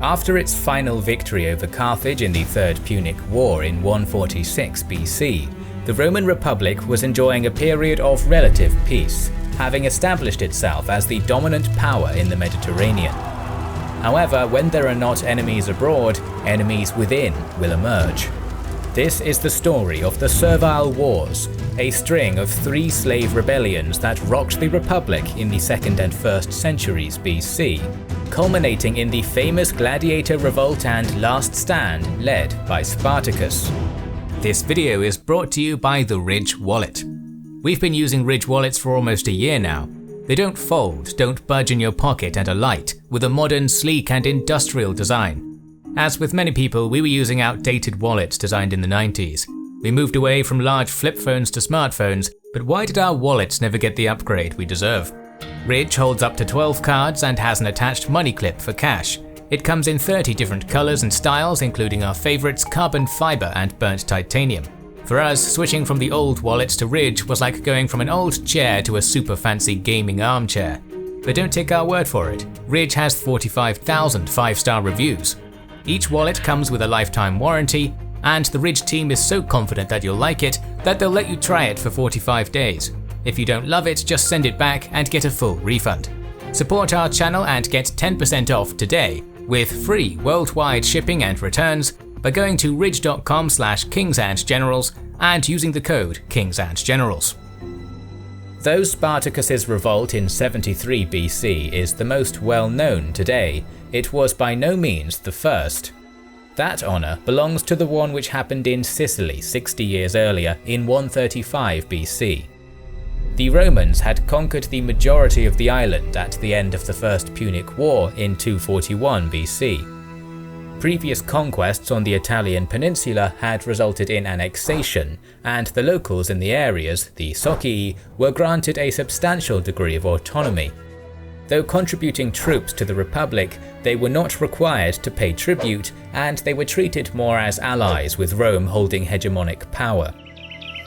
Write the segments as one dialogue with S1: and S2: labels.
S1: After its final victory over Carthage in the Third Punic War in 146 BC, the Roman Republic was enjoying a period of relative peace, having established itself as the dominant power in the Mediterranean. However, when there are not enemies abroad, enemies within will emerge. This is the story of the Servile Wars, a string of 3 slave rebellions that rocked the Republic in the 2nd and 1st centuries BC, culminating in the famous gladiator revolt and last stand led by Spartacus. This video is brought to you by the Ridge Wallet. We've been using Ridge Wallets for almost a year now. They don't fold, don't budge in your pocket and are light, with a modern, sleek and industrial design. As with many people, we were using outdated wallets designed in the 90s. We moved away from large flip phones to smartphones, but why did our wallets never get the upgrade we deserve? Ridge holds up to 12 cards and has an attached money clip for cash. It comes in 30 different colors and styles, including our favorites carbon fiber and burnt titanium. For us, switching from the old wallets to Ridge was like going from an old chair to a super fancy gaming armchair. But don't take our word for it, Ridge has 45,000 5-star reviews. Each wallet comes with a lifetime warranty, and the Ridge team is so confident that you'll like it that they'll let you try it for 45 days. If you don't love it, just send it back and get a full refund. Support our channel and get 10% off today with free worldwide shipping and returns by going to ridge.com/kingsandgenerals and using the code kingsandgenerals. Though Spartacus's revolt in 73 BC is the most well known today, it was by no means the first. That honour belongs to the one which happened in Sicily 60 years earlier in 135 BC. The Romans had conquered the majority of the island at the end of the First Punic War in 241 BC. Previous conquests on the Italian peninsula had resulted in annexation, and the locals in the areas, the Socii, were granted a substantial degree of autonomy. Though contributing troops to the Republic, they were not required to pay tribute, and they were treated more as allies with Rome holding hegemonic power.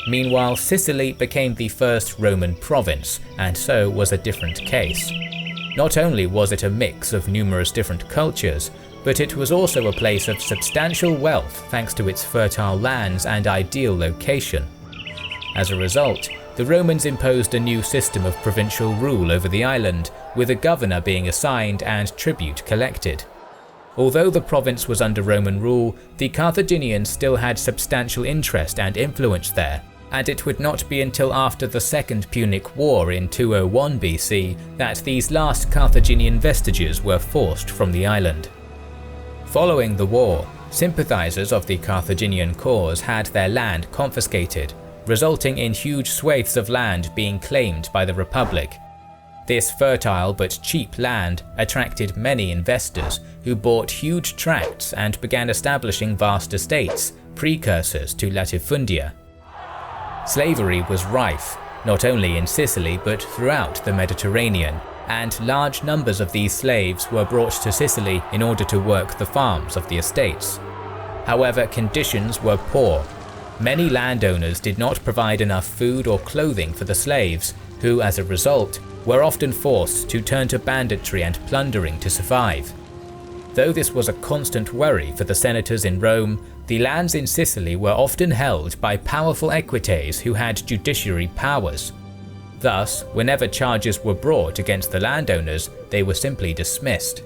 S1: Meanwhile, Sicily became the first Roman province, and so was a different case. Not only was it a mix of numerous different cultures, but it was also a place of substantial wealth thanks to its fertile lands and ideal location. As a result, the Romans imposed a new system of provincial rule over the island, with a governor being assigned and tribute collected. Although the province was under Roman rule, the Carthaginians still had substantial interest and influence there, and it would not be until after the Second Punic War in 201 BC that these last Carthaginian vestiges were forced from the island. Following the war, sympathizers of the Carthaginian cause had their land confiscated, resulting in huge swathes of land being claimed by the Republic. This fertile but cheap land attracted many investors who bought huge tracts and began establishing vast estates, precursors to latifundia. Slavery was rife, not only in Sicily but throughout the Mediterranean, and large numbers of these slaves were brought to Sicily in order to work the farms of the estates. However, conditions were poor. Many landowners did not provide enough food or clothing for the slaves, who as a result were often forced to turn to banditry and plundering to survive. Though this was a constant worry for the senators in Rome, the lands in Sicily were often held by powerful equites who had judiciary powers. Thus, whenever charges were brought against the landowners, they were simply dismissed.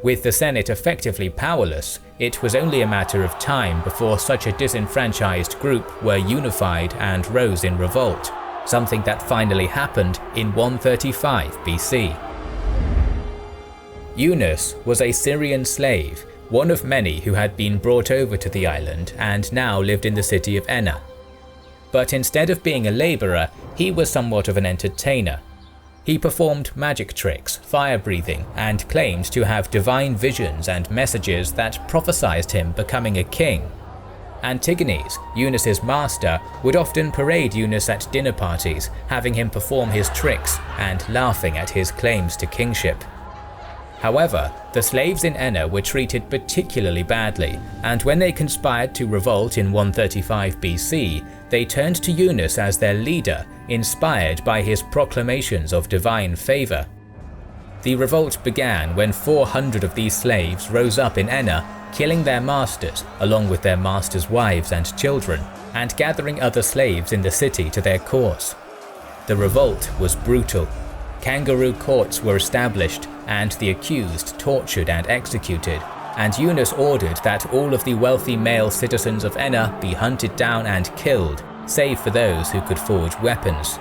S1: With the Senate effectively powerless, it was only a matter of time before such a disenfranchised group were unified and rose in revolt, something that finally happened in 135 BC. Eunus was a Syrian slave, one of many who had been brought over to the island and now lived in the city of Enna. But instead of being a labourer, he was somewhat of an entertainer. He performed magic tricks, fire breathing, and claimed to have divine visions and messages that prophesied him becoming a king. Antigenes, Eunus's master, would often parade Eunus at dinner parties, having him perform his tricks and laughing at his claims to kingship. However, the slaves in Enna were treated particularly badly, and when they conspired to revolt in 135 BC, they turned to Eunus as their leader, inspired by his proclamations of divine favour. The revolt began when 400 of these slaves rose up in Enna, killing their masters along with their masters' wives and children, and gathering other slaves in the city to their cause. The revolt was brutal. Kangaroo courts were established and the accused tortured and executed, and Eunus ordered that all of the wealthy male citizens of Enna be hunted down and killed, save for those who could forge weapons.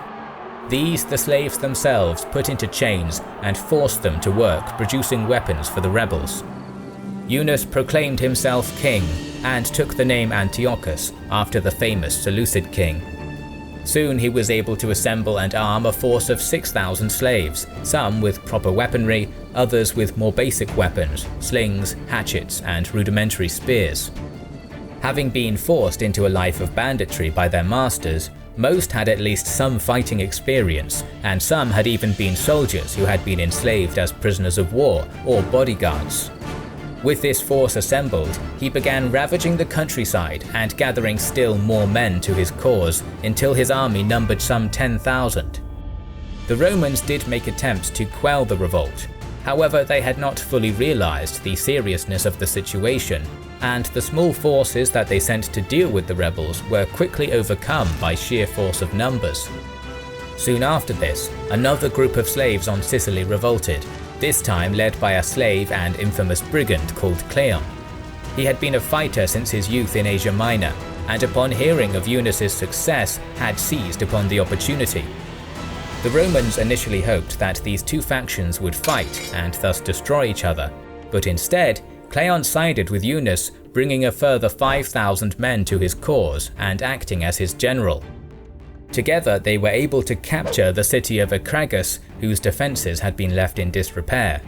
S1: These the slaves themselves put into chains and forced them to work producing weapons for the rebels. Eunus proclaimed himself king and took the name Antiochus after the famous Seleucid king. Soon he was able to assemble and arm a force of 6,000 slaves, some with proper weaponry, others with more basic weapons, slings, hatchets, and rudimentary spears. Having been forced into a life of banditry by their masters, most had at least some fighting experience, and some had even been soldiers who had been enslaved as prisoners of war or bodyguards. With this force assembled, he began ravaging the countryside and gathering still more men to his cause until his army numbered some 10,000. The Romans did make attempts to quell the revolt. However, they had not fully realized the seriousness of the situation, and the small forces that they sent to deal with the rebels were quickly overcome by sheer force of numbers. Soon after this, another group of slaves on Sicily revolted, this time led by a slave and infamous brigand called Cleon. He had been a fighter since his youth in Asia Minor, and upon hearing of Eunus's success had seized upon the opportunity. The Romans initially hoped that these two factions would fight and thus destroy each other, but instead Cleon sided with Eunus, bringing a further 5,000 men to his cause and acting as his general. Together they were able to capture the city of Acragas, whose defences had been left in disrepair.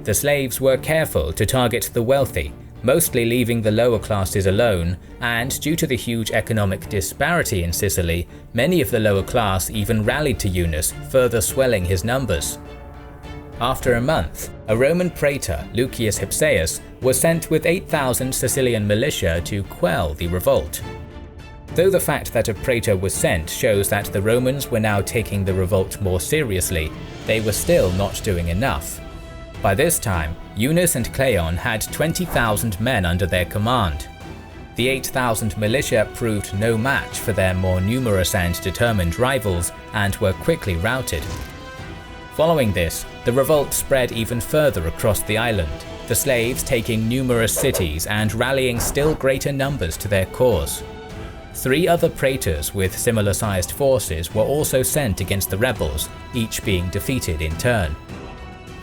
S1: The slaves were careful to target the wealthy, mostly leaving the lower classes alone, and due to the huge economic disparity in Sicily, many of the lower class even rallied to Eunus, further swelling his numbers. After a month, a Roman praetor, Lucius Hypsaeus, was sent with 8,000 Sicilian militia to quell the revolt. Though the fact that a praetor was sent shows that the Romans were now taking the revolt more seriously, they were still not doing enough. By this time, Eunus and Cleon had 20,000 men under their command. The 8,000 militia proved no match for their more numerous and determined rivals and were quickly routed. Following this, the revolt spread even further across the island, the slaves taking numerous cities and rallying still greater numbers to their cause. 3 other praetors with similar-sized forces were also sent against the rebels, each being defeated in turn.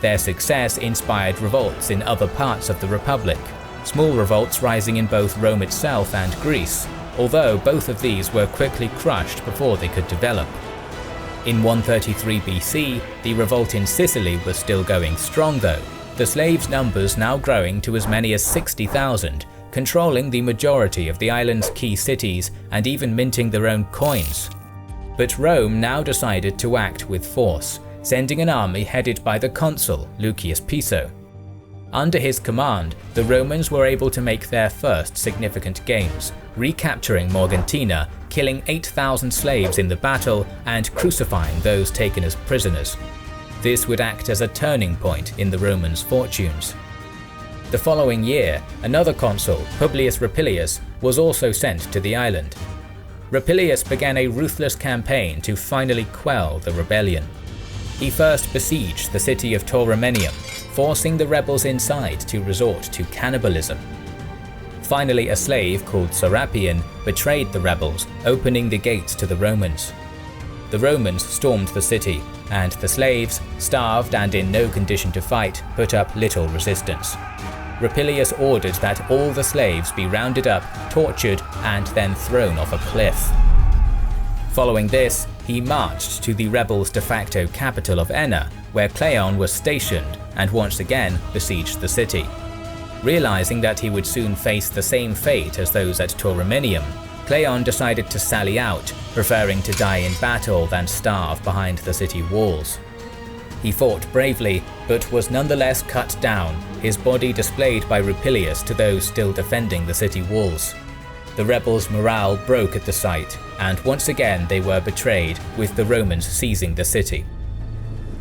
S1: Their success inspired revolts in other parts of the Republic, small revolts rising in both Rome itself and Greece, although both of these were quickly crushed before they could develop. In 133 BC, the revolt in Sicily was still going strong though, the slaves' numbers now growing to as many as 60,000, controlling the majority of the island's key cities and even minting their own coins. But Rome now decided to act with force, sending an army headed by the consul, Lucius Piso. Under his command, the Romans were able to make their first significant gains, recapturing Morgantina, killing 8,000 slaves in the battle and crucifying those taken as prisoners. This would act as a turning point in the Romans' fortunes. The following year, another consul, Publius Rupilius, was also sent to the island. Rupilius began a ruthless campaign to finally quell the rebellion. He first besieged the city of Tauromenium, forcing the rebels inside to resort to cannibalism. Finally, a slave called Serapion betrayed the rebels, opening the gates to the Romans. The Romans stormed the city, and the slaves, starved and in no condition to fight, put up little resistance. Rupilius ordered that all the slaves be rounded up, tortured, and then thrown off a cliff. Following this, he marched to the rebels' de facto capital of Enna, where Cleon was stationed, and once again besieged the city. Realizing that he would soon face the same fate as those at Tauromenium, Cleon decided to sally out, preferring to die in battle than starve behind the city walls. He fought bravely, but was nonetheless cut down, his body displayed by Rupilius to those still defending the city walls. The rebels' morale broke at the sight, and once again they were betrayed, with the Romans seizing the city.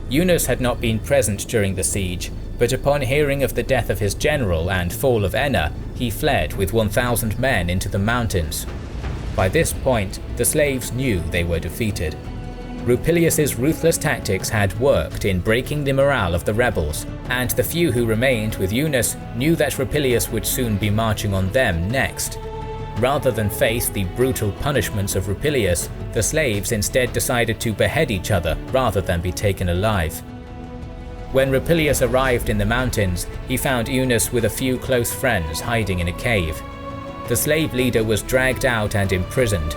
S1: Eunus had not been present during the siege, but upon hearing of the death of his general and fall of Enna, he fled with 1,000 men into the mountains. By this point, the slaves knew they were defeated. Rupilius's ruthless tactics had worked in breaking the morale of the rebels, and the few who remained with Eunus knew that Rupilius would soon be marching on them next. Rather than face the brutal punishments of Rupilius, the slaves instead decided to behead each other rather than be taken alive. When Rupilius arrived in the mountains, he found Eunus with a few close friends hiding in a cave. The slave leader was dragged out and imprisoned.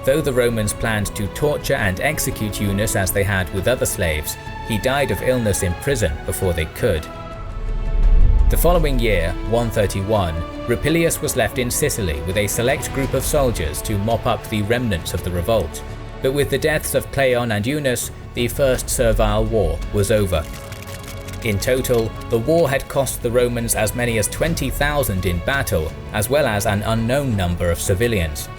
S1: Though the Romans planned to torture and execute Eunus as they had with other slaves, he died of illness in prison before they could. The following year, 131, Rupilius was left in Sicily with a select group of soldiers to mop up the remnants of the revolt. But with the deaths of Cleon and Eunus, the First Servile War was over. In total, the war had cost the Romans as many as 20,000 in battle, as well as an unknown number of civilians.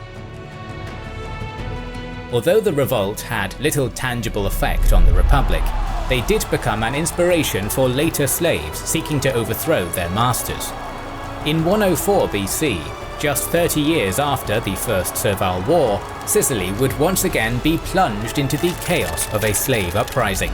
S1: Although the revolt had little tangible effect on the Republic, they did become an inspiration for later slaves seeking to overthrow their masters. In 104 BC, just 30 years after the First Servile War, Sicily would once again be plunged into the chaos of a slave uprising.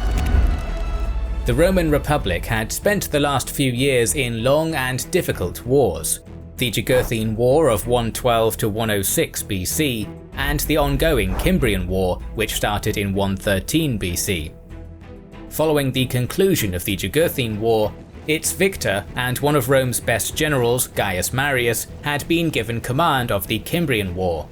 S1: The Roman Republic had spent the last few years in long and difficult wars. The Jugurthine War of 112 to 106 BC, and the ongoing Cimbrian War, which started in 113 BC. Following the conclusion of the Jugurthine War, its victor and one of Rome's best generals, Gaius Marius, had been given command of the Cimbrian War.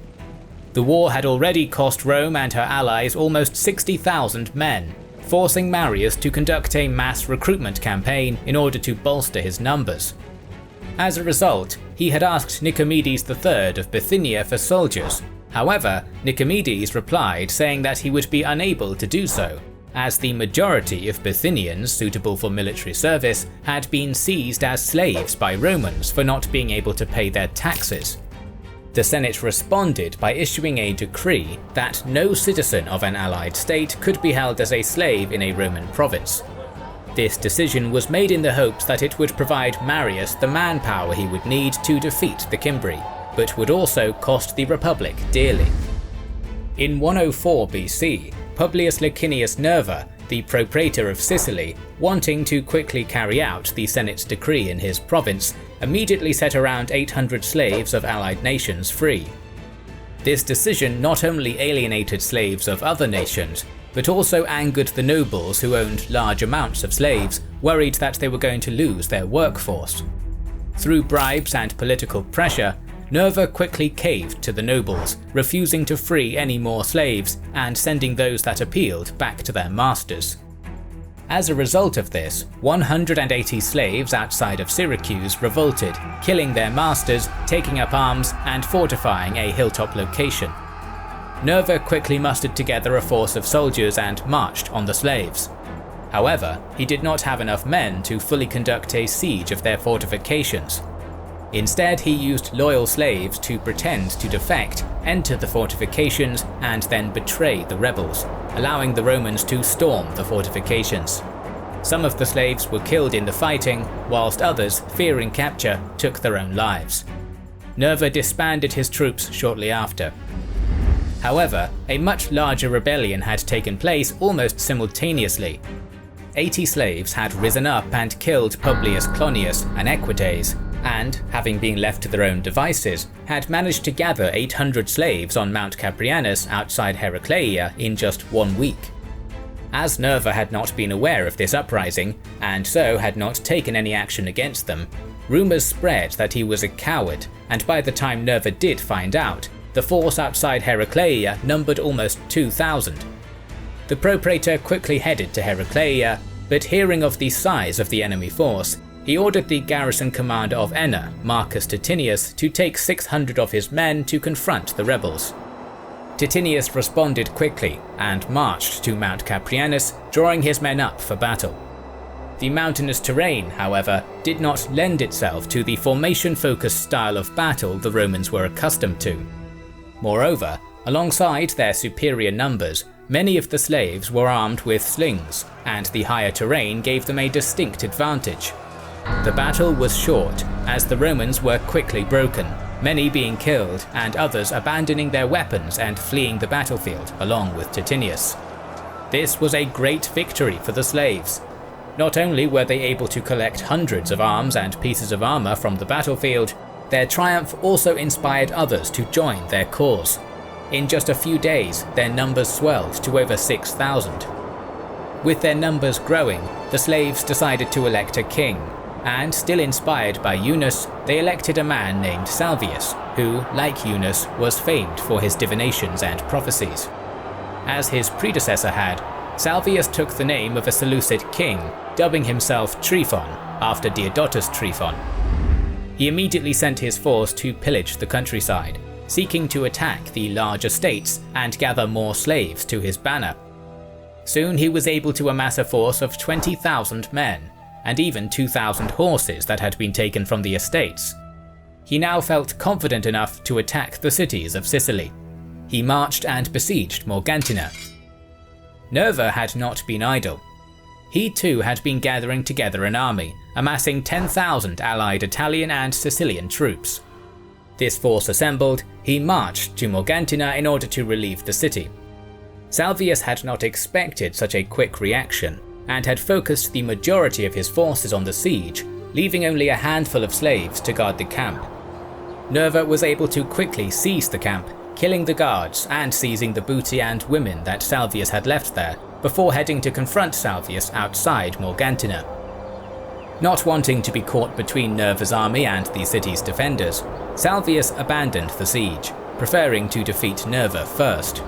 S1: The war had already cost Rome and her allies almost 60,000 men, forcing Marius to conduct a mass recruitment campaign in order to bolster his numbers. As a result, he had asked Nicomedes III of Bithynia for soldiers. However, Nicomedes replied saying that he would be unable to do so, as the majority of Bithynians suitable for military service had been seized as slaves by Romans for not being able to pay their taxes. The Senate responded by issuing a decree that no citizen of an allied state could be held as a slave in a Roman province. This decision was made in the hopes that it would provide Marius the manpower he would need to defeat the Cimbri, but would also cost the Republic dearly. In 104 BC, Publius Licinius Nerva, the propraetor of Sicily, wanting to quickly carry out the Senate's decree in his province, immediately set around 800 slaves of allied nations free. This decision not only alienated slaves of other nations, but also angered the nobles who owned large amounts of slaves, worried that they were going to lose their workforce. Through bribes and political pressure, Nerva quickly caved to the nobles, refusing to free any more slaves and sending those that appealed back to their masters. As a result of this, 180 slaves outside of Syracuse revolted, killing their masters, taking up arms, and fortifying a hilltop location. Nerva quickly mustered together a force of soldiers and marched on the slaves. However, he did not have enough men to fully conduct a siege of their fortifications. Instead, he used loyal slaves to pretend to defect, enter the fortifications, and then betray the rebels, allowing the Romans to storm the fortifications. Some of the slaves were killed in the fighting, whilst others, fearing capture, took their own lives. Nerva disbanded his troops shortly after. However, a much larger rebellion had taken place almost simultaneously. 80 slaves had risen up and killed Publius Clonius and Equites, and, having been left to their own devices, had managed to gather 800 slaves on Mount Caprianus outside Heracleia in just 1 week. As Nerva had not been aware of this uprising, and so had not taken any action against them, rumours spread that he was a coward, and by the time Nerva did find out, the force outside Heracleia numbered almost 2,000. The propraetor quickly headed to Heracleia, but hearing of the size of the enemy force, he ordered the garrison commander of Enna, Marcus Titinius, to take 600 of his men to confront the rebels. Titinius responded quickly and marched to Mount Caprianus, drawing his men up for battle. The mountainous terrain, however, did not lend itself to the formation-focused style of battle the Romans were accustomed to. Moreover, alongside their superior numbers, Many of the slaves were armed with slings, and the higher terrain gave them a distinct advantage. The battle was short, as the Romans were quickly broken, many being killed and others abandoning their weapons and fleeing the battlefield along with Titinius. This was a great victory for the slaves. Not only were they able to collect hundreds of arms and pieces of armor from the battlefield, their triumph also inspired others to join their cause. In just a few days, their numbers swelled to over 6,000. With their numbers growing, the slaves decided to elect a king, and still inspired by Eunus, they elected a man named Salvius, who, like Eunus, was famed for his divinations and prophecies. As his predecessor had, Salvius took the name of a Seleucid king, dubbing himself Tryphon, after Diodotus Tryphon. He immediately sent his force to pillage the countryside, seeking to attack the large estates and gather more slaves to his banner. Soon he was able to amass a force of 20,000 men, and even 2,000 horses that had been taken from the estates. He now felt confident enough to attack the cities of Sicily. He marched and besieged Morgantina. Nerva had not been idle. He too had been gathering together an army, amassing 10,000 allied Italian and Sicilian troops. This force assembled, he marched to Morgantina in order to relieve the city. Salvius had not expected such a quick reaction, and had focused the majority of his forces on the siege, leaving only a handful of slaves to guard the camp. Nerva was able to quickly seize the camp, killing the guards and seizing the booty and women that Salvius had left there, before heading to confront Salvius outside Morgantina. Not wanting to be caught between Nerva's army and the city's defenders, Salvius abandoned the siege, preferring to defeat Nerva first.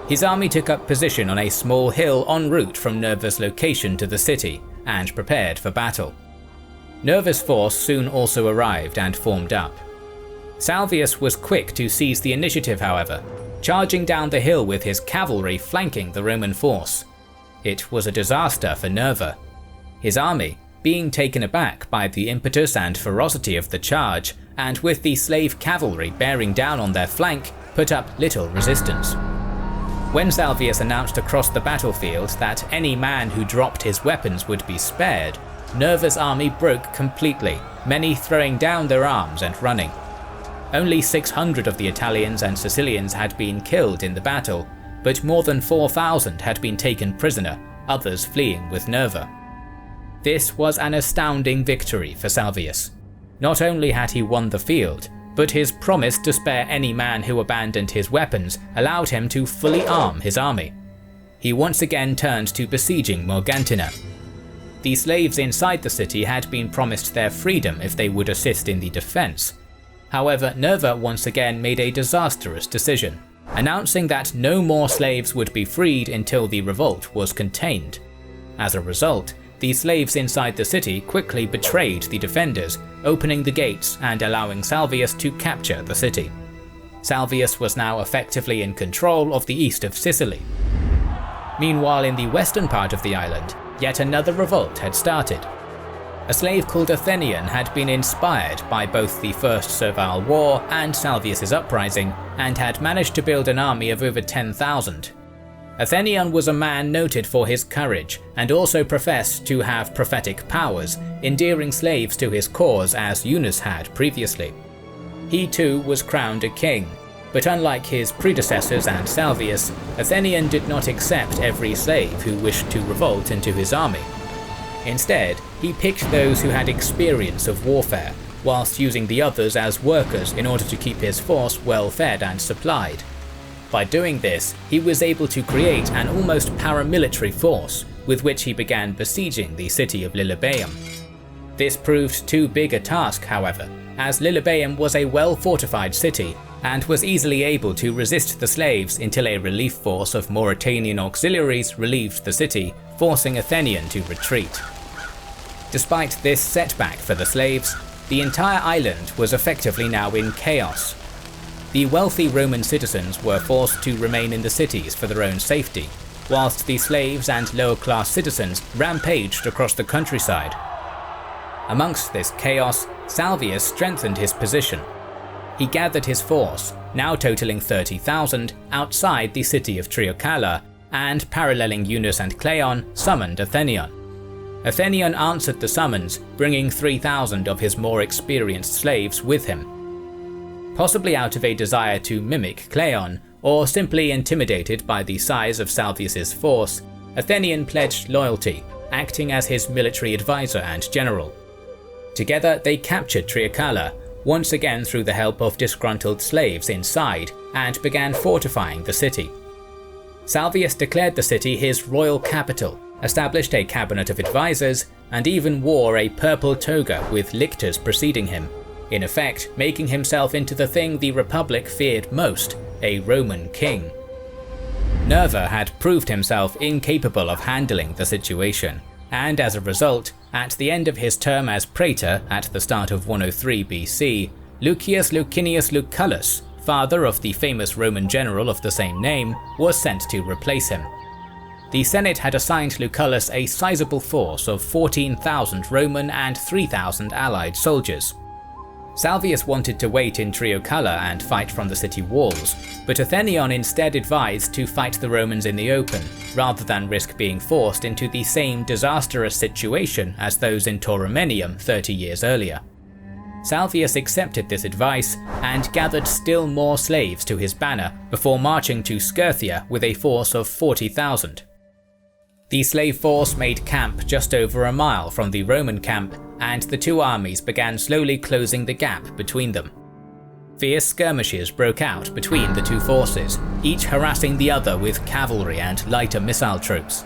S1: His army took up position on a small hill en route from Nerva's location to the city, and prepared for battle. Nerva's force soon also arrived and formed up. Salvius was quick to seize the initiative, however, charging down the hill with his cavalry flanking the Roman force. It was a disaster for Nerva. His army, being taken aback by the impetus and ferocity of the charge, and with the slave cavalry bearing down on their flank, put up little resistance. When Salvius announced across the battlefield that any man who dropped his weapons would be spared, Nerva's army broke completely, many throwing down their arms and running. Only 600 of the Italians and Sicilians had been killed in the battle, but more than 4,000 had been taken prisoner, others fleeing with Nerva. This was an astounding victory for Salvius. Not only had he won the field, but his promise to spare any man who abandoned his weapons allowed him to fully arm his army. He once again turned to besieging Morgantina. The slaves inside the city had been promised their freedom if they would assist in the defense. However, Nerva once again made a disastrous decision, announcing that no more slaves would be freed until the revolt was contained. As a result, the slaves inside the city quickly betrayed the defenders, opening the gates and allowing Salvius to capture the city. Salvius was now effectively in control of the east of Sicily. Meanwhile, in the western part of the island, yet another revolt had started. A slave called Athenion had been inspired by both the First Servile War and Salvius's uprising, and had managed to build an army of over 10,000. Athenion was a man noted for his courage, and also professed to have prophetic powers, endearing slaves to his cause as Eunus had previously. He too was crowned a king, but unlike his predecessors and Salvius, Athenion did not accept every slave who wished to revolt into his army. Instead, he picked those who had experience of warfare, whilst using the others as workers in order to keep his force well fed and supplied. By doing this, he was able to create an almost paramilitary force, with which he began besieging the city of Lilybaeum. This proved too big a task, however, as Lilybaeum was a well-fortified city, and was easily able to resist the slaves until a relief force of Mauritanian auxiliaries relieved the city, forcing Athenion to retreat. Despite this setback for the slaves, the entire island was effectively now in chaos. The wealthy Roman citizens were forced to remain in the cities for their own safety, whilst the slaves and lower-class citizens rampaged across the countryside. Amongst this chaos, Salvius strengthened his position. He gathered his force, now totaling 30,000, outside the city of Triocala, and paralleling Eunus and Cleon, summoned Athenion. Athenion answered the summons, bringing 3,000 of his more experienced slaves with him. Possibly out of a desire to mimic Cleon, or simply intimidated by the size of Salvius's force, Athenion pledged loyalty, acting as his military advisor and general. Together they captured Triacala, once again through the help of disgruntled slaves inside, and began fortifying the city. Salvius declared the city his royal capital, established a cabinet of advisors, and even wore a purple toga with lictors preceding him, in effect making himself into the thing the Republic feared most, a Roman king. Nerva had proved himself incapable of handling the situation, and as a result, at the end of his term as praetor at the start of 103 BC, Lucius Licinius Lucullus, father of the famous Roman general of the same name, was sent to replace him. The Senate had assigned Lucullus a sizable force of 14,000 Roman and 3,000 allied soldiers. Salvius wanted to wait in Triacala and fight from the city walls, but Athenion instead advised to fight the Romans in the open, rather than risk being forced into the same disastrous situation as those in Tauromenium 30 years earlier. Salvius accepted this advice and gathered still more slaves to his banner before marching to Scirthea with a force of 40,000. The slave force made camp just over a mile from the Roman camp, and the two armies began slowly closing the gap between them. Fierce skirmishes broke out between the two forces, each harassing the other with cavalry and lighter missile troops.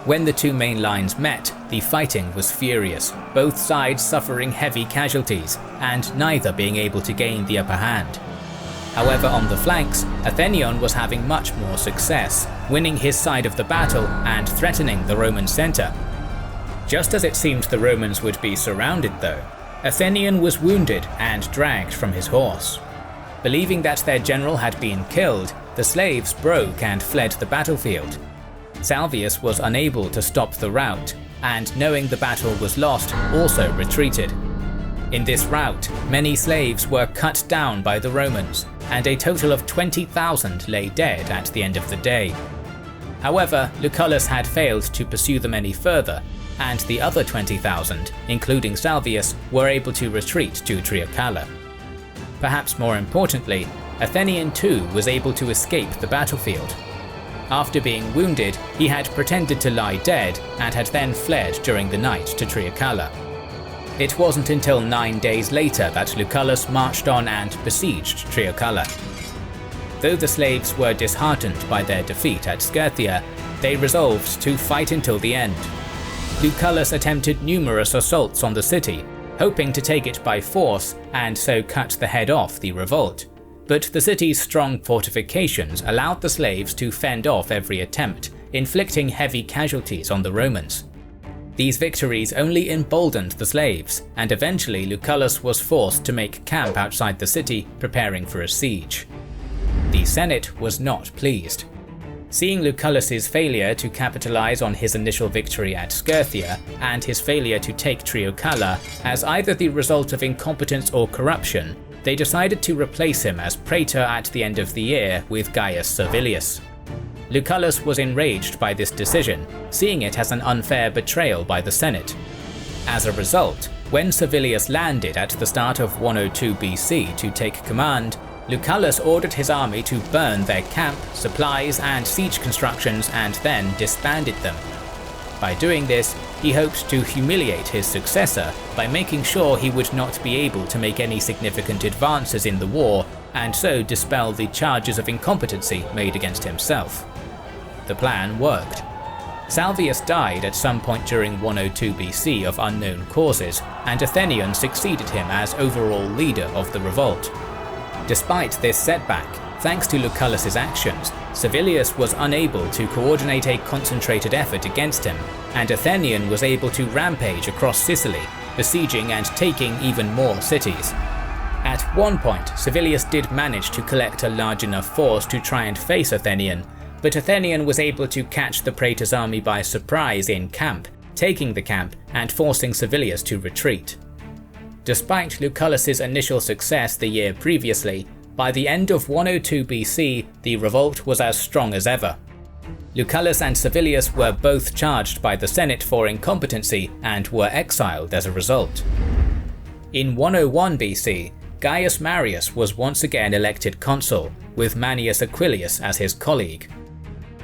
S1: When the two main lines met, the fighting was furious, both sides suffering heavy casualties, and neither being able to gain the upper hand. However, on the flanks, Athenion was having much more success, winning his side of the battle and threatening the Roman centre. Just as it seemed the Romans would be surrounded though, Athenion was wounded and dragged from his horse. Believing that their general had been killed, the slaves broke and fled the battlefield. Salvius was unable to stop the rout, and knowing the battle was lost, also retreated. In this rout, many slaves were cut down by the Romans, and a total of 20,000 lay dead at the end of the day. However, Lucullus had failed to pursue them any further, and the other 20,000, including Salvius, were able to retreat to Triacala. Perhaps more importantly, Athenion too was able to escape the battlefield. After being wounded, he had pretended to lie dead and had then fled during the night to Triacala. It wasn't until 9 days later that Lucullus marched on and besieged Triacala. Though the slaves were disheartened by their defeat at Scirthea, they resolved to fight until the end. Lucullus attempted numerous assaults on the city, hoping to take it by force and so cut the head off the revolt. But the city's strong fortifications allowed the slaves to fend off every attempt, inflicting heavy casualties on the Romans. These victories only emboldened the slaves, and eventually Lucullus was forced to make camp outside the city, preparing for a siege. The Senate was not pleased. Seeing Lucullus's failure to capitalize on his initial victory at Scirthea and his failure to take Triacala as either the result of incompetence or corruption, they decided to replace him as praetor at the end of the year with Gaius Servilius. Lucullus was enraged by this decision, seeing it as an unfair betrayal by the Senate. As a result, when Servilius landed at the start of 102 BC to take command, Lucullus ordered his army to burn their camp, supplies, and siege constructions and then disbanded them. By doing this, he hoped to humiliate his successor by making sure he would not be able to make any significant advances in the war, and so dispel the charges of incompetency made against himself. The plan worked. Salvius died at some point during 102 BC of unknown causes, and Athenion succeeded him as overall leader of the revolt. Despite this setback, thanks to Lucullus's actions, Servilius was unable to coordinate a concentrated effort against him, and Athenion was able to rampage across Sicily, besieging and taking even more cities. At one point, Servilius did manage to collect a large enough force to try and face Athenion, but Athenion was able to catch the praetor's army by surprise in camp, taking the camp and forcing Servilius to retreat. Despite Lucullus's initial success the year previously, by the end of 102 BC, the revolt was as strong as ever. Lucullus and Servilius were both charged by the Senate for incompetency and were exiled as a result. In 101 BC, Gaius Marius was once again elected consul, with Manius Aquilius as his colleague.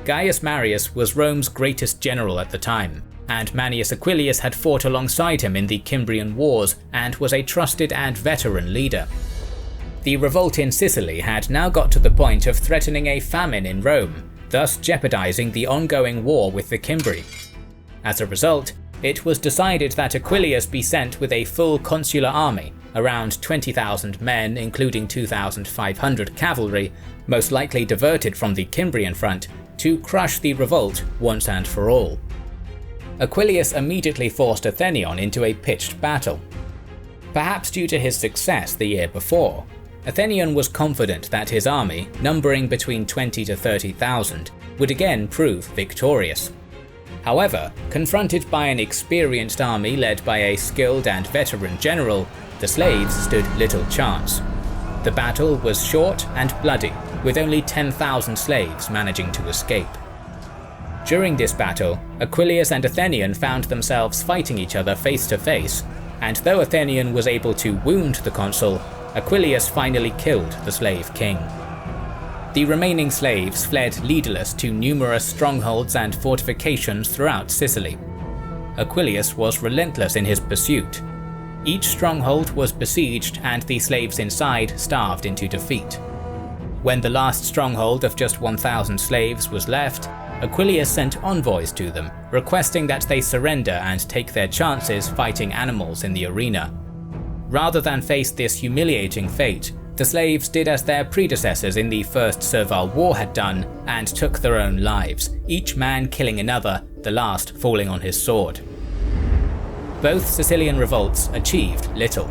S1: Gaius Marius was Rome's greatest general at the time, and Manius Aquilius had fought alongside him in the Cimbrian Wars and was a trusted and veteran leader. The revolt in Sicily had now got to the point of threatening a famine in Rome, thus jeopardizing the ongoing war with the Cimbri. As a result, it was decided that Aquilius be sent with a full consular army, around 20,000 men including 2,500 cavalry, most likely diverted from the Cimbrian front, to crush the revolt once and for all. Aquilius immediately forced Athenion into a pitched battle. Perhaps due to his success the year before, Athenion was confident that his army, numbering between 20 to 30,000, would again prove victorious. However, confronted by an experienced army led by a skilled and veteran general, the slaves stood little chance. The battle was short and bloody, with only 10,000 slaves managing to escape. During this battle, Aquilius and Athenion found themselves fighting each other face to face, and though Athenion was able to wound the consul, Aquilius finally killed the slave king. The remaining slaves fled leaderless to numerous strongholds and fortifications throughout Sicily. Aquilius was relentless in his pursuit. Each stronghold was besieged and the slaves inside starved into defeat. When the last stronghold of just 1,000 slaves was left, Aquilius sent envoys to them, requesting that they surrender and take their chances fighting animals in the arena. Rather than face this humiliating fate, the slaves did as their predecessors in the First Servile War had done and took their own lives, each man killing another, the last falling on his sword. Both Sicilian revolts achieved little.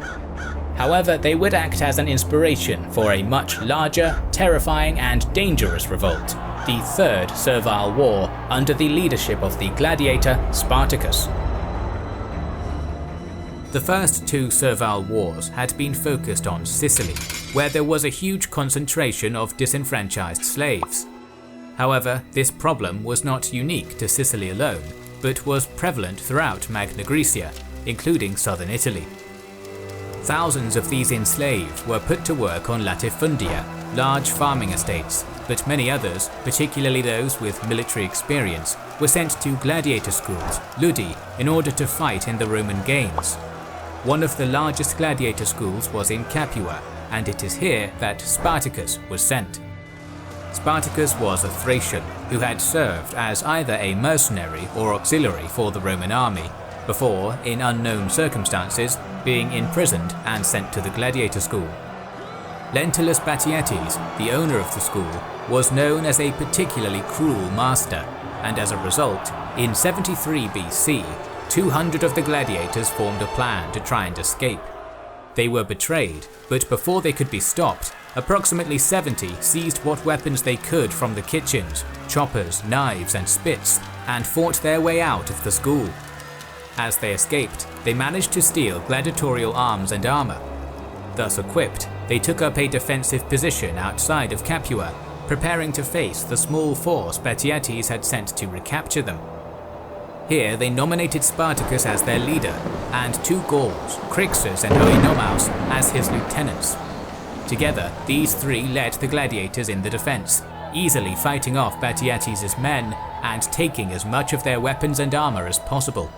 S1: However, they would act as an inspiration for a much larger, terrifying and dangerous revolt, the Third Servile War under the leadership of the gladiator Spartacus. The first two Servile Wars had been focused on Sicily, where there was a huge concentration of disenfranchised slaves. However, this problem was not unique to Sicily alone, but was prevalent throughout Magna Graecia, including southern Italy. Thousands of these enslaved were put to work on latifundia, large farming estates, but many others, particularly those with military experience, were sent to gladiator schools, ludi, in order to fight in the Roman games. One of the largest gladiator schools was in Capua, and it is here that Spartacus was sent. Spartacus was a Thracian who had served as either a mercenary or auxiliary for the Roman army, before, in unknown circumstances, being imprisoned and sent to the gladiator school. Lentulus Batietes, the owner of the school, was known as a particularly cruel master, and as a result, in 73 BC, 200 of the gladiators formed a plan to try and escape. They were betrayed, but before they could be stopped, approximately 70 seized what weapons they could from the kitchens, choppers, knives and spits, and fought their way out of the school. As they escaped, they managed to steal gladiatorial arms and armor. Thus equipped, they took up a defensive position outside of Capua, preparing to face the small force Batietes had sent to recapture them. Here they nominated Spartacus as their leader, and two Gauls, Crixus and Oenomaus, as his lieutenants. Together, these three led the gladiators in the defense, easily fighting off Batietes' men and taking as much of their weapons and armor as possible.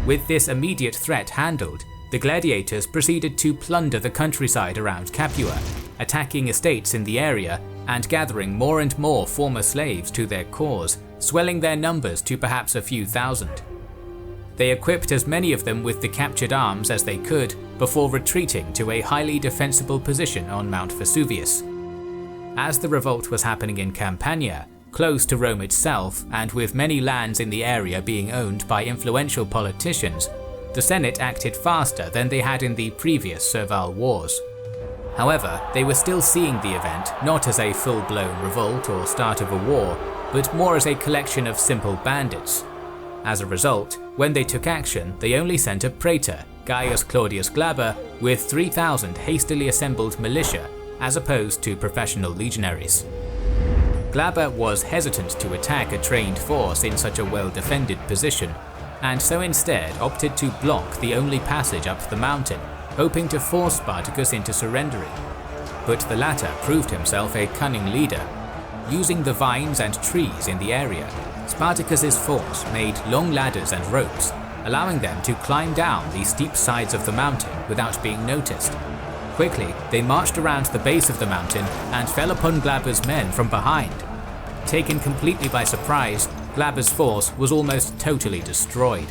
S1: With this immediate threat handled, the gladiators proceeded to plunder the countryside around Capua, attacking estates in the area and gathering more and more former slaves to their cause, swelling their numbers to perhaps a few thousand. They equipped as many of them with the captured arms as they could before retreating to a highly defensible position on Mount Vesuvius. As the revolt was happening in Campania, close to Rome itself, and with many lands in the area being owned by influential politicians, the Senate acted faster than they had in the previous Servile Wars. However, they were still seeing the event not as a full-blown revolt or start of a war, but more as a collection of simple bandits. As a result, when they took action, they only sent a praetor, Gaius Claudius Glaber, with 3,000 hastily assembled militia, as opposed to professional legionaries. Glaber was hesitant to attack a trained force in such a well-defended position, and so instead opted to block the only passage up the mountain, hoping to force Spartacus into surrendering. But the latter proved himself a cunning leader. Using the vines and trees in the area, Spartacus's force made long ladders and ropes, allowing them to climb down the steep sides of the mountain without being noticed. Quickly, they marched around the base of the mountain and fell upon Glaber's men from behind. Taken completely by surprise, Glaber's force was almost totally destroyed.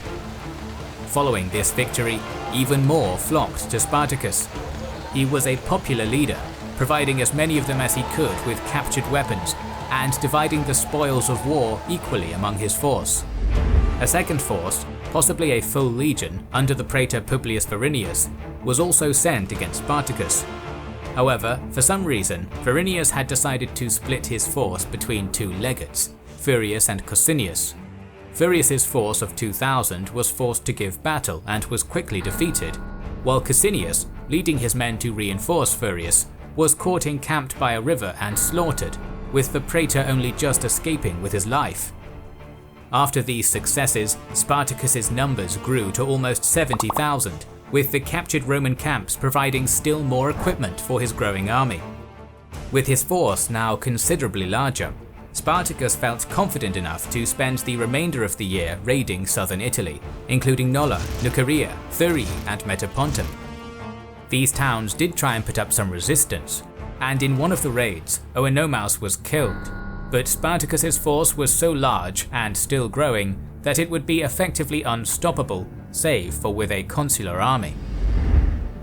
S1: Following this victory, even more flocked to Spartacus. He was a popular leader, providing as many of them as he could with captured weapons, and dividing the spoils of war equally among his force. A second force, possibly a full legion under the praetor Publius Varinius, was also sent against Spartacus. However, for some reason, Varinius had decided to split his force between two legates, Furius and Cosinius. Furius's force of 2,000 was forced to give battle and was quickly defeated, while Cosinius, leading his men to reinforce Furius, was caught encamped by a river and slaughtered, with the praetor only just escaping with his life. After these successes, Spartacus's numbers grew to almost 70,000, with the captured Roman camps providing still more equipment for his growing army. With his force now considerably larger, Spartacus felt confident enough to spend the remainder of the year raiding southern Italy, including Nola, Nuceria, Thurii, and Metapontum. These towns did try and put up some resistance, and in one of the raids, Oenomaus was killed, but Spartacus's force was so large and still growing that it would be effectively unstoppable, save for with a consular army.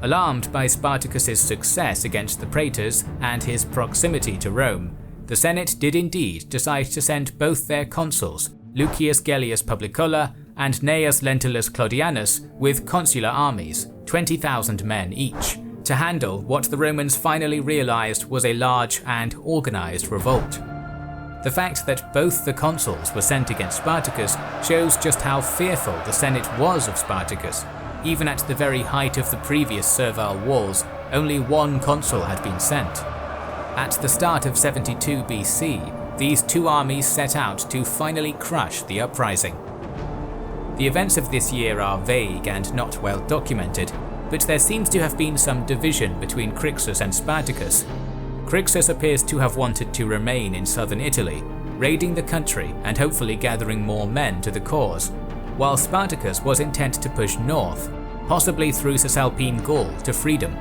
S1: Alarmed by Spartacus's success against the praetors and his proximity to Rome, the Senate did indeed decide to send both their consuls, Lucius Gellius Publicola and Gnaeus Lentulus Claudianus, with consular armies, 20,000 men each, to handle what the Romans finally realized was a large and organized revolt. The fact that both the consuls were sent against Spartacus shows just how fearful the Senate was of Spartacus. Even at the very height of the previous Servile Wars, only one consul had been sent. At the start of 72 BC, these two armies set out to finally crush the uprising. The events of this year are vague and not well documented, but there seems to have been some division between Crixus and Spartacus. Crixus appears to have wanted to remain in southern Italy, raiding the country and hopefully gathering more men to the cause, while Spartacus was intent to push north, possibly through Cisalpine Gaul to freedom.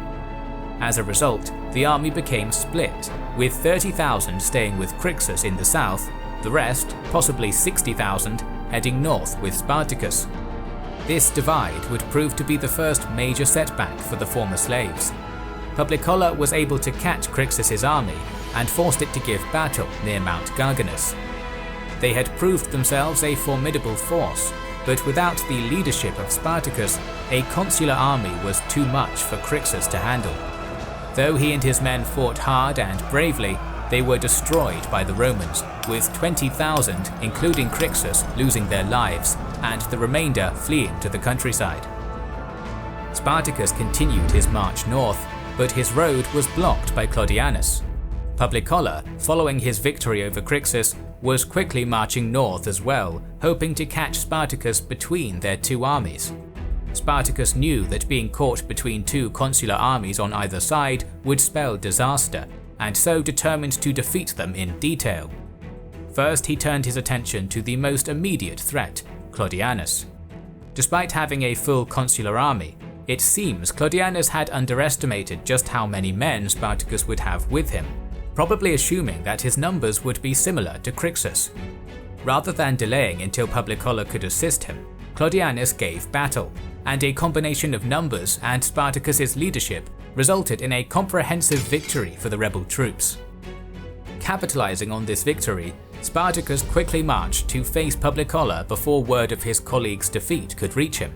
S1: As a result, the army became split, with 30,000 staying with Crixus in the south, the rest, possibly 60,000, heading north with Spartacus. This divide would prove to be the first major setback for the former slaves. Publicola was able to catch Crixus's army and forced it to give battle near Mount Garganus. They had proved themselves a formidable force, but without the leadership of Spartacus, a consular army was too much for Crixus to handle. Though he and his men fought hard and bravely, they were destroyed by the Romans, with 20,000, including Crixus, losing their lives, and the remainder fleeing to the countryside. Spartacus continued his march north, but his road was blocked by Claudianus. Publicola, following his victory over Crixus, was quickly marching north as well, hoping to catch Spartacus between their two armies. Spartacus knew that being caught between two consular armies on either side would spell disaster, and so determined to defeat them in detail. First, he turned his attention to the most immediate threat, Claudianus. Despite having a full consular army, it seems Claudianus had underestimated just how many men Spartacus would have with him, probably assuming that his numbers would be similar to Crixus. Rather than delaying until Publicola could assist him, Claudianus gave battle, and a combination of numbers and Spartacus's leadership resulted in a comprehensive victory for the rebel troops. Capitalizing on this victory, Spartacus quickly marched to face Publicola before word of his colleague's defeat could reach him.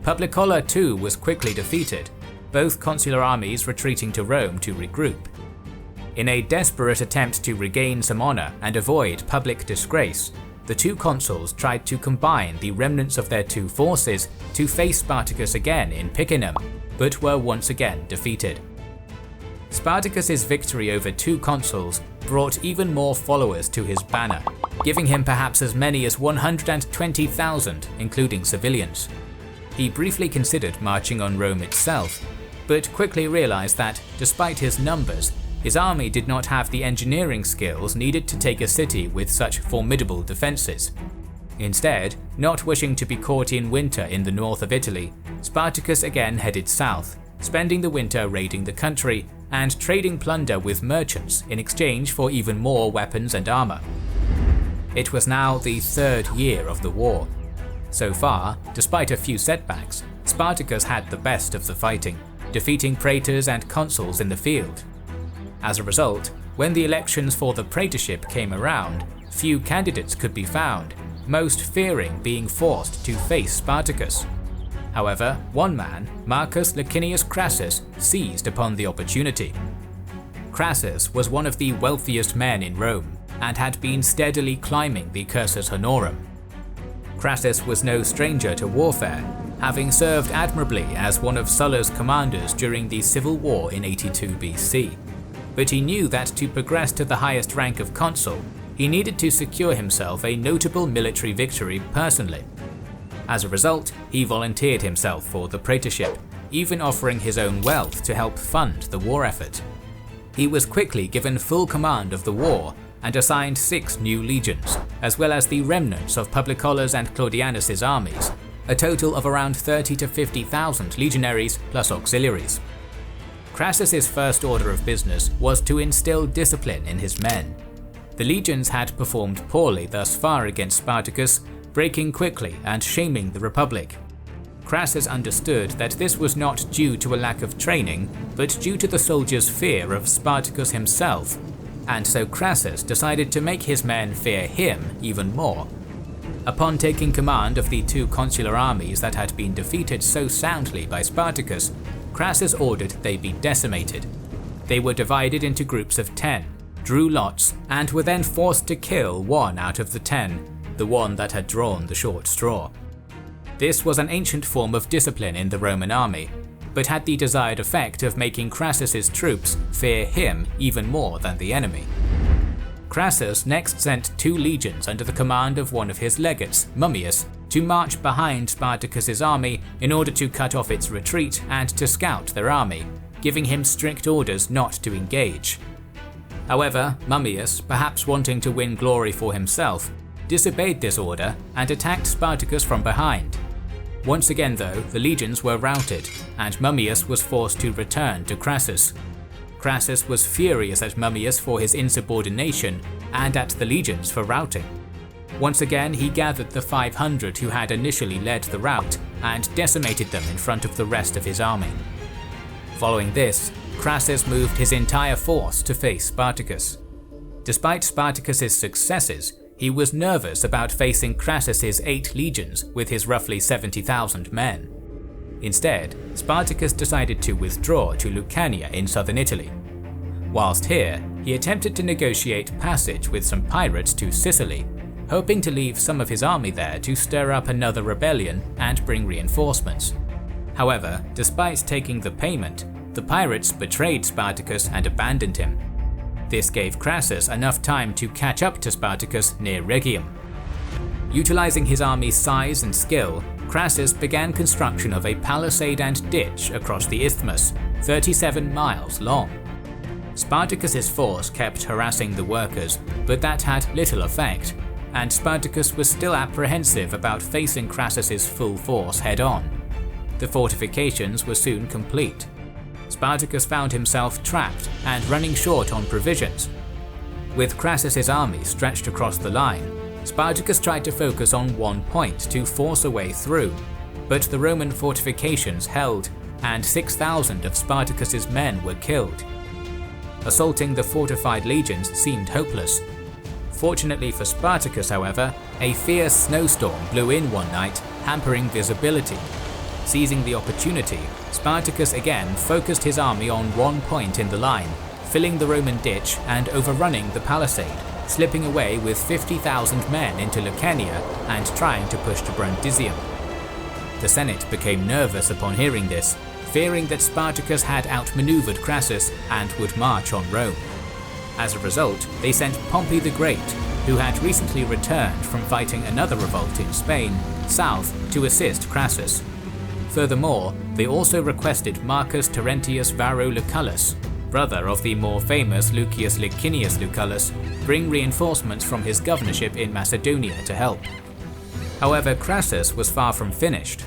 S1: Publicola too was quickly defeated, both consular armies retreating to Rome to regroup. In a desperate attempt to regain some honor and avoid public disgrace, the two consuls tried to combine the remnants of their two forces to face Spartacus again in Picenum, but were once again defeated. Spartacus's victory over 2 consuls brought even more followers to his banner, giving him perhaps as many as 120,000, including civilians. He briefly considered marching on Rome itself, but quickly realized that, despite his numbers, his army did not have the engineering skills needed to take a city with such formidable defences. Instead, not wishing to be caught in winter in the north of Italy, Spartacus again headed south, spending the winter raiding the country and trading plunder with merchants in exchange for even more weapons and armour. It was now the 3rd year of the war. So far, despite a few setbacks, Spartacus had the best of the fighting, defeating praetors and consuls in the field. As a result, when the elections for the praetorship came around, few candidates could be found, most fearing being forced to face Spartacus. However, one man, Marcus Licinius Crassus, seized upon the opportunity. Crassus was one of the wealthiest men in Rome, and had been steadily climbing the cursus honorum. Crassus was no stranger to warfare, having served admirably as one of Sulla's commanders during the civil war in 82 BC. But he knew that to progress to the highest rank of consul, he needed to secure himself a notable military victory personally. As a result, he volunteered himself for the praetorship, even offering his own wealth to help fund the war effort. He was quickly given full command of the war and assigned 6 new legions, as well as the remnants of Publicolla's and Claudianus's armies, a total of around 30 to 50,000 legionaries plus auxiliaries. Crassus's first order of business was to instill discipline in his men. The legions had performed poorly thus far against Spartacus, breaking quickly and shaming the Republic. Crassus understood that this was not due to a lack of training, but due to the soldiers' fear of Spartacus himself, and so Crassus decided to make his men fear him even more. Upon taking command of the 2 consular armies that had been defeated so soundly by Spartacus, Crassus ordered they be decimated. They were divided into groups of 10, drew lots, and were then forced to kill 1 out of the 10, the one that had drawn the short straw. This was an ancient form of discipline in the Roman army, but had the desired effect of making Crassus's troops fear him even more than the enemy. Crassus next sent 2 legions under the command of one of his legates, Mummius, to march behind Spartacus's army in order to cut off its retreat and to scout their army, giving him strict orders not to engage. However, Mummius, perhaps wanting to win glory for himself, disobeyed this order and attacked Spartacus from behind. Once again though, the legions were routed, and Mummius was forced to return to Crassus. Crassus was furious at Mummius for his insubordination and at the legions for routing. Once again he gathered the 500 who had initially led the rout and decimated them in front of the rest of his army. Following this, Crassus moved his entire force to face Spartacus. Despite Spartacus's successes, he was nervous about facing Crassus's 8 legions with his roughly 70,000 men. Instead, Spartacus decided to withdraw to Lucania in southern Italy. Whilst here, he attempted to negotiate passage with some pirates to Sicily, hoping to leave some of his army there to stir up another rebellion and bring reinforcements. However, despite taking the payment, the pirates betrayed Spartacus and abandoned him. This gave Crassus enough time to catch up to Spartacus near Rhegium. Utilizing his army's size and skill, Crassus began construction of a palisade and ditch across the isthmus, 37 miles long. Spartacus's force kept harassing the workers, but that had little effect, and Spartacus was still apprehensive about facing Crassus's full force head-on. The fortifications were soon complete. Spartacus found himself trapped and running short on provisions. With Crassus's army stretched across the line, Spartacus tried to focus on one point to force a way through, but the Roman fortifications held, and 6,000 of Spartacus's men were killed. Assaulting the fortified legions seemed hopeless. Fortunately for Spartacus, however, a fierce snowstorm blew in one night, hampering visibility. Seizing the opportunity, Spartacus again focused his army on one point in the line, filling the Roman ditch and overrunning the palisade, slipping away with 50,000 men into Lucania and trying to push to Brundisium. The Senate became nervous upon hearing this, fearing that Spartacus had outmaneuvered Crassus and would march on Rome. As a result, they sent Pompey the Great, who had recently returned from fighting another revolt in Spain, south to assist Crassus. Furthermore, they also requested Marcus Terentius Varro Lucullus, brother of the more famous Lucius Licinius Lucullus, bring reinforcements from his governorship in Macedonia to help. However, Crassus was far from finished.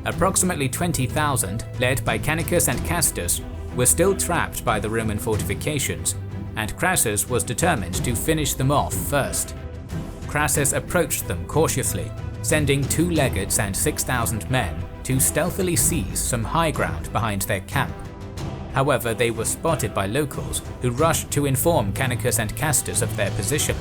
S1: Approximately 20,000, led by Canicus and Castus, were still trapped by the Roman fortifications, and Crassus was determined to finish them off first. Crassus approached them cautiously, sending 2 legates and 6,000 men to stealthily seize some high ground behind their camp. However, they were spotted by locals who rushed to inform Canicus and Castus of their position.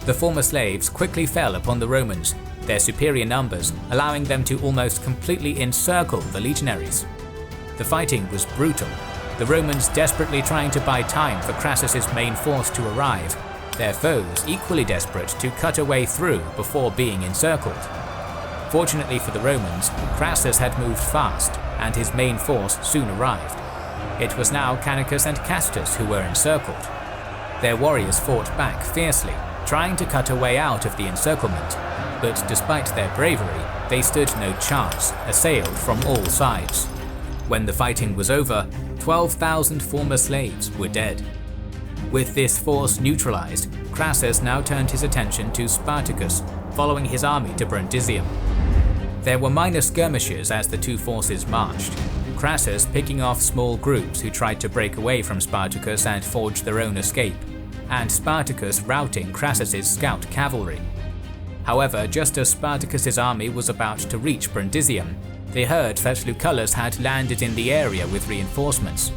S1: The former slaves quickly fell upon the Romans, their superior numbers allowing them to almost completely encircle the legionaries. The fighting was brutal, the Romans desperately trying to buy time for Crassus's main force to arrive, their foes equally desperate to cut a way through before being encircled. Fortunately for the Romans, Crassus had moved fast, and his main force soon arrived. It was now Canicus and Castus who were encircled. Their warriors fought back fiercely, trying to cut a way out of the encirclement, but despite their bravery, they stood no chance, assailed from all sides. When the fighting was over, 12,000 former slaves were dead. With this force neutralized, Crassus now turned his attention to Spartacus, following his army to Brundisium. There were minor skirmishes as the two forces marched, Crassus picking off small groups who tried to break away from Spartacus and forge their own escape, and Spartacus routing Crassus's scout cavalry. However, just as Spartacus's army was about to reach Brundisium, they heard that Lucullus had landed in the area with reinforcements.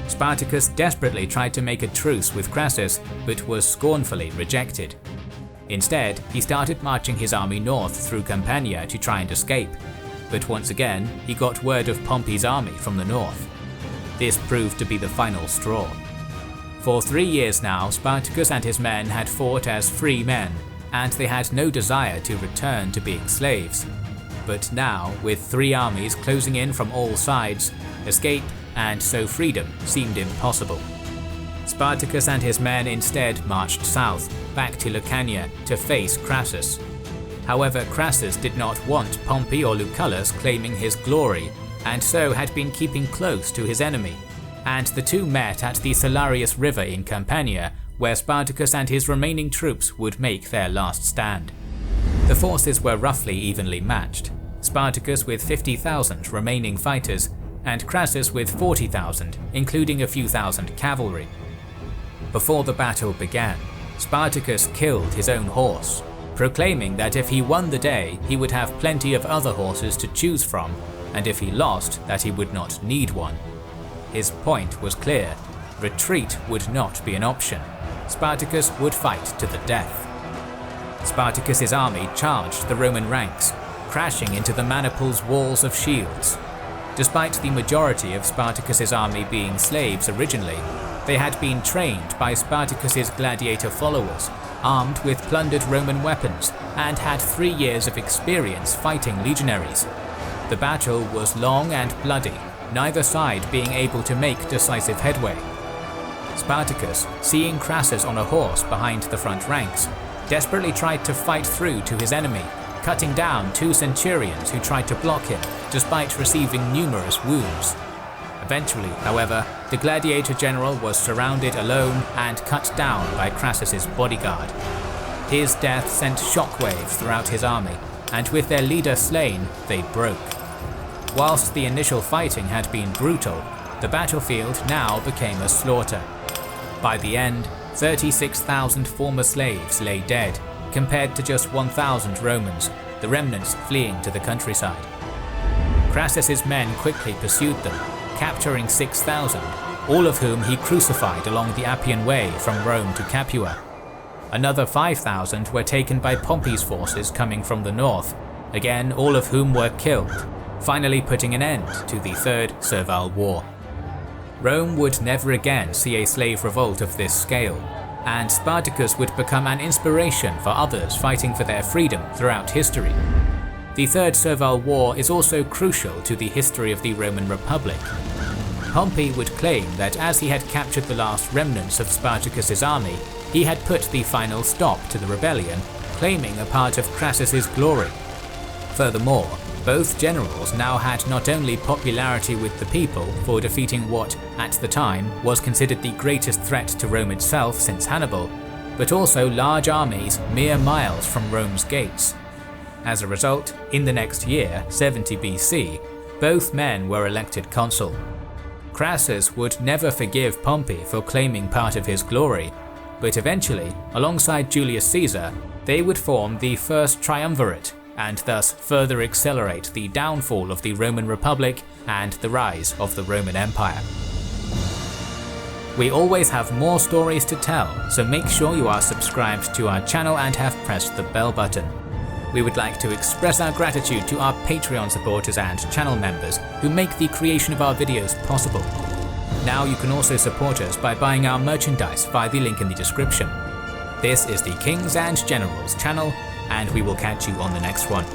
S1: Spartacus desperately tried to make a truce with Crassus, but was scornfully rejected. Instead, he started marching his army north through Campania to try and escape, but once again, he got word of Pompey's army from the north. This proved to be the final straw. For 3 years now, Spartacus and his men had fought as free men, and they had no desire to return to being slaves. But now, with 3 armies closing in from all sides, escape and so freedom seemed impossible. Spartacus and his men instead marched south, back to Lucania, to face Crassus. However, Crassus did not want Pompey or Lucullus claiming his glory, and so had been keeping close to his enemy, and the two met at the Silarius river in Campania, where Spartacus and his remaining troops would make their last stand. The forces were roughly evenly matched, Spartacus with 50,000 remaining fighters, and Crassus with 40,000, including a few thousand cavalry. Before the battle began, Spartacus killed his own horse, proclaiming that if he won the day, he would have plenty of other horses to choose from, and if he lost, that he would not need one. His point was clear: retreat would not be an option. Spartacus would fight to the death. Spartacus's army charged the Roman ranks, crashing into the maniples' walls of shields. Despite the majority of Spartacus's army being slaves originally, they had been trained by Spartacus's gladiator followers, armed with plundered Roman weapons, and had 3 years of experience fighting legionaries. The battle was long and bloody, neither side being able to make decisive headway. Spartacus, seeing Crassus on a horse behind the front ranks, desperately tried to fight through to his enemy, cutting down 2 centurions who tried to block him, despite receiving numerous wounds. Eventually, however, the gladiator general was surrounded alone and cut down by Crassus's bodyguard. His death sent shockwaves throughout his army, and with their leader slain, they broke. Whilst the initial fighting had been brutal, the battlefield now became a slaughter. By the end, 36,000 former slaves lay dead, compared to just 1,000 Romans, the remnants fleeing to the countryside. Crassus's men quickly pursued them, capturing 6,000, all of whom he crucified along the Appian Way from Rome to Capua. Another 5,000 were taken by Pompey's forces coming from the north, again all of whom were killed, finally putting an end to the Third Servile War. Rome would never again see a slave revolt of this scale, and Spartacus would become an inspiration for others fighting for their freedom throughout history. the Third Servile War is also crucial to the history of the Roman Republic. Pompey would claim that as he had captured the last remnants of Spartacus's army, he had put the final stop to the rebellion, claiming a part of Crassus's glory. Furthermore, both generals now had not only popularity with the people for defeating what, at the time, was considered the greatest threat to Rome itself since Hannibal, but also large armies mere miles from Rome's gates. As a result, in the next year, 70 BC, both men were elected consul. Crassus would never forgive Pompey for claiming part of his glory, but eventually, alongside Julius Caesar, they would form the First Triumvirate, and thus further accelerate the downfall of the Roman Republic and the rise of the Roman Empire. We always have more stories to tell, so make sure you are subscribed to our channel and have pressed the bell button. We would like to express our gratitude to our Patreon supporters and channel members who make the creation of our videos possible. Now you can also support us by buying our merchandise via the link in the description. This is the Kings and Generals channel, and we will catch you on the next one.